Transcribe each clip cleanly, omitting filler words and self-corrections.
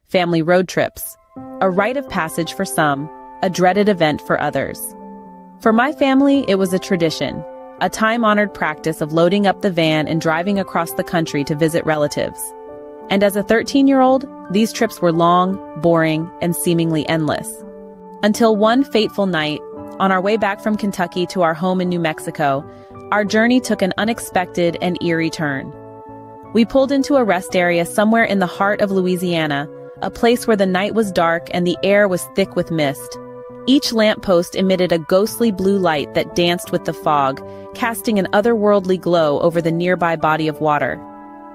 family road trips. A rite of passage for some, a dreaded event for others. For my family, it was a tradition, a time-honored practice of loading up the van and driving across the country to visit relatives. And as a 13-year-old, these trips were long, boring, and seemingly endless. Until one fateful night, on our way back from Kentucky to our home in New Mexico, our journey took an unexpected and eerie turn. We pulled into a rest area somewhere in the heart of Louisiana, a place where the night was dark and the air was thick with mist. Each lamppost emitted a ghostly blue light that danced with the fog, casting an otherworldly glow over the nearby body of water.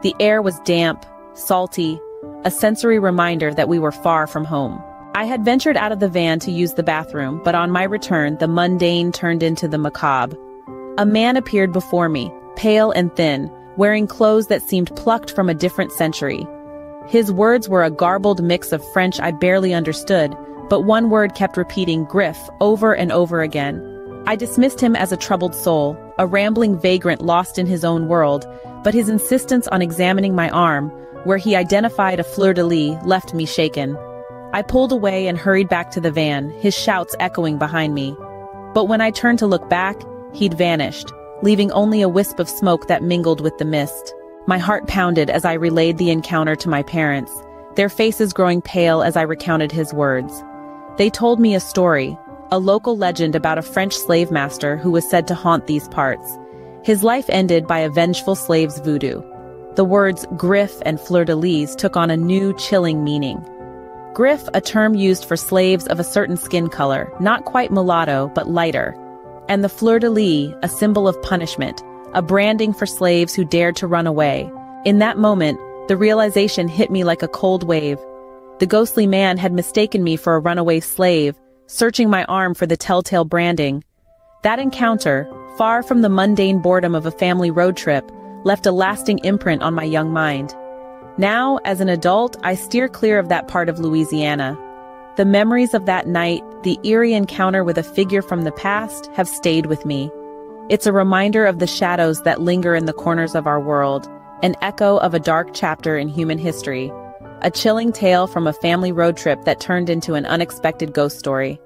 The air was damp, salty, a sensory reminder that we were far from home. I had ventured out of the van to use the bathroom, but on my return, the mundane turned into the macabre. A man appeared before me, pale and thin, wearing clothes that seemed plucked from a different century. His words were a garbled mix of French I barely understood, but one word kept repeating "Griff" over and over again. I dismissed him as a troubled soul, a rambling vagrant lost in his own world, but his insistence on examining my arm, where he identified a fleur-de-lis, left me shaken. I pulled away and hurried back to the van, his shouts echoing behind me. But when I turned to look back, he'd vanished, leaving only a wisp of smoke that mingled with the mist. My heart pounded as I relayed the encounter to my parents, their faces growing pale as I recounted his words. They told me a story, a local legend about a French slave master who was said to haunt these parts. His life ended by a vengeful slave's voodoo. The words "griff" and "fleur-de-lis" took on a new, chilling meaning. Griff, a term used for slaves of a certain skin color, not quite mulatto, but lighter. And the fleur-de-lis, a symbol of punishment, a branding for slaves who dared to run away. In that moment, the realization hit me like a cold wave. The ghostly man had mistaken me for a runaway slave, searching my arm for the telltale branding. That encounter, far from the mundane boredom of a family road trip, left a lasting imprint on my young mind. Now, as an adult, I steer clear of that part of Louisiana. The memories of that night, the eerie encounter with a figure from the past, have stayed with me. It's a reminder of the shadows that linger in the corners of our world, an echo of a dark chapter in human history, a chilling tale from a family road trip that turned into an unexpected ghost story.